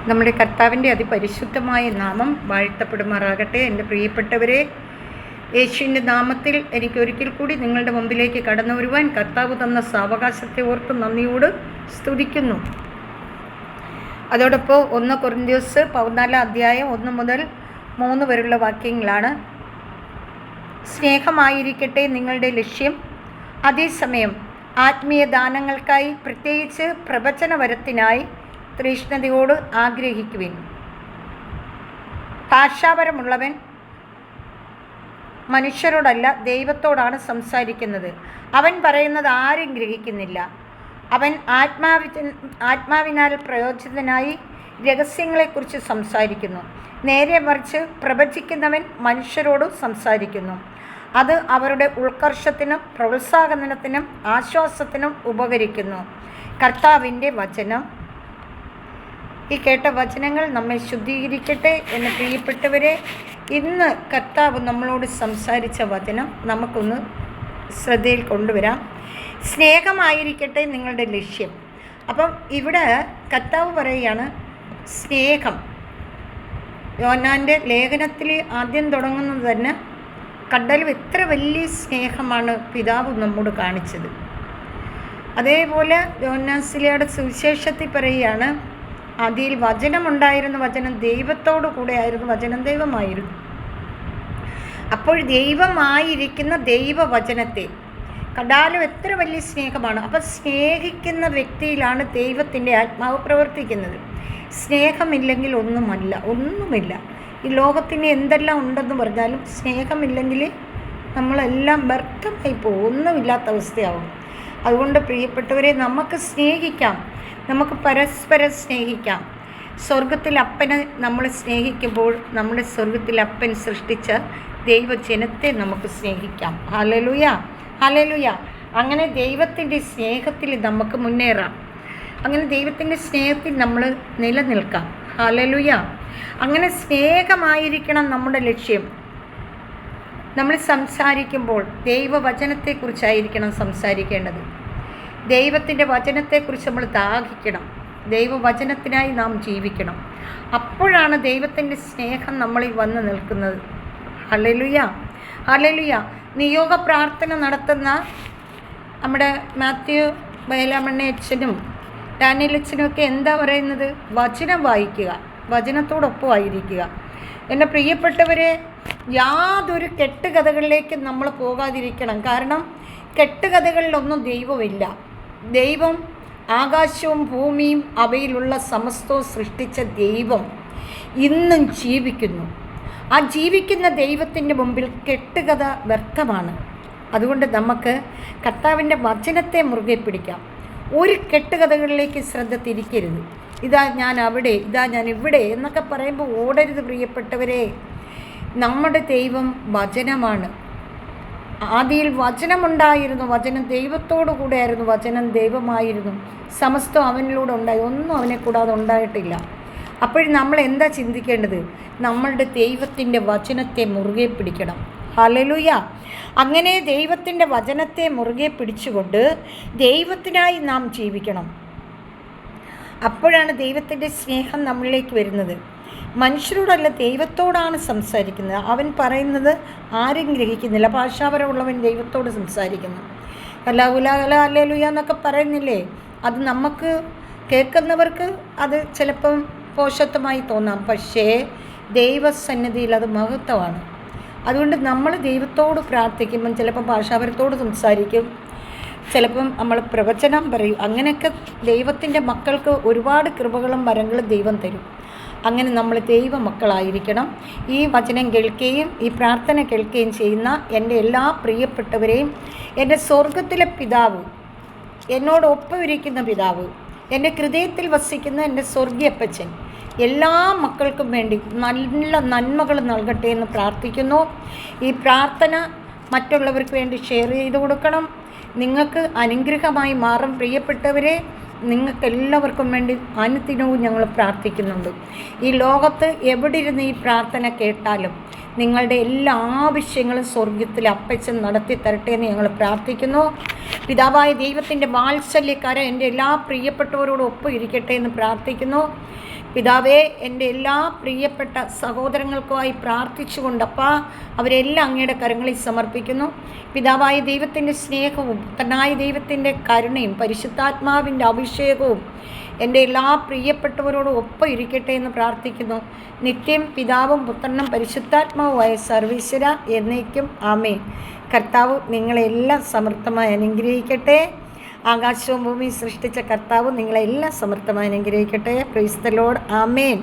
നമ്മുടെ കർത്താവിൻ്റെ അതിപരിശുദ്ധമായ നാമം വാഴ്ത്തപ്പെടുമാറാകട്ടെ. എൻ്റെ പ്രിയപ്പെട്ടവരെ, യേശുവിൻ്റെ നാമത്തിൽ എനിക്ക് ഒരിക്കൽ കൂടി നിങ്ങളുടെ മുമ്പിലേക്ക് കടന്നു വരുവാൻ കർത്താവ് തന്ന സാവകാശത്തെ ഓർത്ത് നന്ദിയോട് സ്തുതിക്കുന്നു. അതോടൊപ്പം 1 കൊരിന്ത്യസ് 14 അധ്യായം 1 മുതൽ 3 വരെയുള്ള വാക്യങ്ങളാണ്. സ്നേഹമായിരിക്കട്ടെ നിങ്ങളുടെ ലക്ഷ്യം. അതേസമയം ആത്മീയ ദാനങ്ങൾക്കായി, പ്രത്യേകിച്ച് പ്രവചനവരത്തിനായി തീഷ്ണതയോട് ആഗ്രഹിക്കുവിൻ. ഭാഷാപരമുള്ളവൻ മനുഷ്യരോടല്ല, ദൈവത്തോടാണ് സംസാരിക്കുന്നത്. അവൻ പറയുന്നത് ആരും ഗ്രഹിക്കുന്നില്ല. അവൻ ആത്മാവിനാൽ പ്രയോജിതനായി രഹസ്യങ്ങളെക്കുറിച്ച് സംസാരിക്കുന്നു. നേരെ മറിച്ച് പ്രവചിക്കുന്നവൻ മനുഷ്യരോട് സംസാരിക്കുന്നു. അത് അവരുടെ ഉത്കർഷത്തിനും പ്രോത്സാഹനത്തിനും ആശ്വാസത്തിനും ഉപകരിക്കുന്നു. കർത്താവിൻ്റെ വചനം. ഈ കേട്ട വചനങ്ങൾ നമ്മെ ശുദ്ധീകരിക്കട്ടെ. എന്ന് പ്രിയപ്പെട്ടവരെ, ഇന്ന് കർത്താവ് നമ്മളോട് സംസാരിച്ച വചനം നമുക്കൊന്ന് ശ്രദ്ധയിൽ കൊണ്ടുവരാം. സ്നേഹമായിരിക്കട്ടെ നിങ്ങളുടെ ലക്ഷ്യം. അപ്പം ഇവിടെ കർത്താവ് പറയുകയാണ് സ്നേഹം. യോഹന്നാൻ്റെ ലേഖനത്തിൽ ആദ്യം തുടങ്ങുന്നത് തന്നെ കടലും എത്ര വലിയ സ്നേഹമാണ് പിതാവ് നമ്മോട് കാണിച്ചത്. അതേപോലെ യോഹന്നാൻസിലയുടെ സുവിശേഷത്തിൽ പറയുകയാണ്, അതിൽ വചനമുണ്ടായിരുന്നു, വചനം ദൈവത്തോടു കൂടെ ആയിരുന്നു, വചനം ദൈവമായിരുന്നു. അപ്പോൾ ദൈവമായിരിക്കുന്ന ദൈവവചനത്തെ കണ്ടാലും എത്ര വലിയ സ്നേഹമാണ്. അപ്പം സ്നേഹിക്കുന്ന വ്യക്തിയിലാണ് ദൈവത്തിൻ്റെ ആത്മാവ് പ്രവർത്തിക്കുന്നത്. സ്നേഹമില്ലെങ്കിൽ ഒന്നുമില്ല. ഈ ലോകത്തിന് എന്തെല്ലാം ഉണ്ടെന്ന് പറഞ്ഞാലും സ്നേഹമില്ലെങ്കിൽ നമ്മളെല്ലാം വ്യർത്ഥമായി പോകും, ഒന്നുമില്ലാത്ത അവസ്ഥയാവും. അതുകൊണ്ട് പ്രിയപ്പെട്ടവരെ, നമുക്ക് സ്നേഹിക്കാം, നമുക്ക് പരസ്പരം സ്നേഹിക്കാം. സ്വർഗത്തിൽ അപ്പനെ നമ്മൾ സ്നേഹിക്കുമ്പോൾ നമ്മുടെ സ്വർഗത്തിൽ അപ്പൻ സൃഷ്ടിച്ച ദൈവജനത്തെ നമുക്ക് സ്നേഹിക്കാം. Hallelujah, hallelujah. അങ്ങനെ ദൈവത്തിൻ്റെ സ്നേഹത്തിൽ നമുക്ക് മുന്നേറാം. അങ്ങനെ ദൈവത്തിൻ്റെ സ്നേഹത്തിൽ നമ്മൾ നിലനിൽക്കാം. ഹല്ലേലൂയ. അങ്ങനെ സ്നേഹമായിരിക്കണം നമ്മുടെ ലക്ഷ്യം. നമ്മൾ സംസാരിക്കുമ്പോൾ ദൈവവചനത്തെക്കുറിച്ചായിരിക്കണം സംസാരിക്കേണ്ടത്. ദൈവത്തിൻ്റെ വചനത്തെക്കുറിച്ച് നമ്മൾ ദാഹിക്കണം. ദൈവവചനത്തിനായി നാം ജീവിക്കണം. അപ്പോഴാണ് ദൈവത്തിൻ്റെ സ്നേഹം നമ്മളിൽ വന്ന് നിൽക്കുന്നത്. Hallelujah, hallelujah. നിയോഗ പ്രാർത്ഥന നടത്തുന്ന നമ്മുടെ മാത്യു ബയലാമണ്ണ അച്ഛനും ഡാനിയൽ അച്ഛനും ഒക്കെ എന്താ പറയുന്നത്? വചനം വായിക്കുക, വചനത്തോടൊപ്പമായിരിക്കുക. എൻ്റെ പ്രിയപ്പെട്ടവരെ, യാതൊരു കെട്ടുകഥകളിലേക്കും നമ്മൾ പോകാതിരിക്കണം. കാരണം കെട്ടുകഥകളിലൊന്നും ദൈവമില്ല. ദൈവം ആകാശവും ഭൂമിയും അവയിലുള്ള സമസ്തവും സൃഷ്ടിച്ച ദൈവം ഇന്നും ജീവിക്കുന്നു. ആ ജീവിക്കുന്ന ദൈവത്തിൻ്റെ മുമ്പിൽ കെട്ടുകഥ വ്യർത്ഥമാണ്. അതുകൊണ്ട് നമുക്ക് കർത്താവിൻ്റെ വചനത്തെ മുറുകെ പിടിക്കാം. ഒരു കെട്ടുകഥകളിലേക്ക് ശ്രദ്ധ തിരിക്കരുത്. ഇതാ ഞാൻ അവിടെ, ഇതാ ഞാൻ ഇവിടെ എന്നൊക്കെ പറയുമ്പോൾ ഓടരുത് പ്രിയപ്പെട്ടവരെ. നമ്മുടെ ദൈവം വചനമാണ്. ആദിയിൽ വചനമുണ്ടായിരുന്നു, വചനം ദൈവത്തോടു കൂടെ ആയിരുന്നു, വചനം ദൈവമായിരുന്നു, സമസ്തം അവനിലൂടെ ഉണ്ടായി, ഒന്നും അവനെ കൂടാതെ ഉണ്ടായിട്ടില്ല. അപ്പോൾ നമ്മൾ എന്താ ചിന്തിക്കേണ്ടത്? നമ്മളുടെ ദൈവത്തിൻ്റെ വചനത്തെ മുറുകെ പിടിക്കണം. ഹല്ലേലൂയ. അങ്ങനെ ദൈവത്തിൻ്റെ വചനത്തെ മുറുകെ പിടിച്ചുകൊണ്ട് ദൈവത്തിനായി നാം ജീവിക്കണം. അപ്പോഴാണ് ദൈവത്തിൻ്റെ സ്നേഹം നമ്മളിലേക്ക് വരുന്നത്. മനുഷ്യരോടല്ല, ദൈവത്തോടാണ് സംസാരിക്കുന്നത്. അവൻ പറയുന്നത് ആരും ഗ്രഹിക്കുന്നില്ല. ഭാഷാപരമുള്ളവൻ ദൈവത്തോട് സംസാരിക്കുന്നു. ഹല്ലേലൂയ എന്നൊക്കെ പറയുന്നില്ലേ? അത് നമുക്ക് കേൾക്കുന്നവർക്ക് അത് ചിലപ്പം പോഷത്വമായി തോന്നാം. പക്ഷേ ദൈവസന്നിധിയിൽ അത് മഹത്വമാണ്. അതുകൊണ്ട് നമ്മൾ ദൈവത്തോട് പ്രാർത്ഥിക്കുമ്പം ചിലപ്പം ഭാഷാപരത്തോട് സംസാരിക്കും, ചിലപ്പം നമ്മൾ പ്രവചനം പറയും. അങ്ങനെയൊക്കെ ദൈവത്തിൻ്റെ മക്കൾക്ക് ഒരുപാട് കൃപകളും വരങ്ങളും ദൈവം തരും. അങ്ങനെ നമ്മൾ ദൈവമക്കളായിരിക്കണം. ഈ വചനം കേൾക്കുകയും ഈ പ്രാർത്ഥന കേൾക്കുകയും ചെയ്യുന്ന എൻ്റെ എല്ലാ പ്രിയപ്പെട്ടവരെയും എൻ്റെ സ്വർഗത്തിലെ പിതാവ്, എന്നോട് ഒപ്പമിരിക്കുന്ന പിതാവ്, എൻ്റെ ഹൃദയത്തിൽ വസിക്കുന്ന എൻ്റെ സ്വർഗീയപ്പച്ചൻ എല്ലാ മക്കൾക്കും വേണ്ടി നല്ല നന്മകൾ നൽകട്ടെ എന്ന് പ്രാർത്ഥിക്കുന്നു. ഈ പ്രാർത്ഥന മറ്റുള്ളവർക്ക് വേണ്ടി ഷെയർ ചെയ്ത് കൊടുക്കണം. നിങ്ങൾക്ക് അനുഗ്രഹമായി മാറും പ്രിയപ്പെട്ടവരെ. നിങ്ങൾക്കെല്ലാവർക്കും വേണ്ടി അനുദിനവും ഞങ്ങൾ പ്രാർത്ഥിക്കുന്നുണ്ട്. ഈ ലോകത്ത് എവിടെ ഇരുന്ന് ഈ പ്രാർത്ഥന കേട്ടാലും നിങ്ങളുടെ എല്ലാ ആവശ്യങ്ങളും സ്വർഗത്തിൽ അപ്പച്ചൻ നടത്തി തരട്ടെ എന്ന് ഞങ്ങൾ പ്രാർത്ഥിക്കുന്നു. പിതാവായ ദൈവത്തിൻ്റെ വാത്സല്യക്കാരൻ എൻ്റെ എല്ലാ പ്രിയപ്പെട്ടവരോടും ഒപ്പം ഇരിക്കട്ടെ എന്ന് പ്രാർത്ഥിക്കുന്നു. പിതാവേ, എൻ്റെ എല്ലാ പ്രിയപ്പെട്ട സഹോദരങ്ങൾക്കുമായി പ്രാർത്ഥിച്ചുകൊണ്ടപ്പാ അവരെല്ലാം അങ്ങയുടെ കരങ്ങളിൽ സമർപ്പിക്കുന്നു. പിതാവായ ദൈവത്തിൻ്റെ സ്നേഹവും പുത്രനായ ദൈവത്തിൻ്റെ കരുണയും പരിശുദ്ധാത്മാവിൻ്റെ അഭിഷേകവും എൻ്റെ എല്ലാ പ്രിയപ്പെട്ടവരോടും ഒപ്പം ഇരിക്കട്ടെ എന്ന് പ്രാർത്ഥിക്കുന്നു. നിത്യം പിതാവും പുത്രനും പരിശുദ്ധാത്മാവുമായ സർവീശ്വര എന്നേക്കും ആമേൻ. കർത്താവ് നിങ്ങളെല്ലാം സമൃദ്ധമായി അനുഗ്രഹിക്കട്ടെ. ആകാശവും ഭൂമിയും സൃഷ്ടിച്ച കർത്താവ് നിങ്ങളെല്ലാം സമൃദ്ധമായി അനുഗ്രഹിക്കട്ടെ. Praise the Lord. ആമേൻ.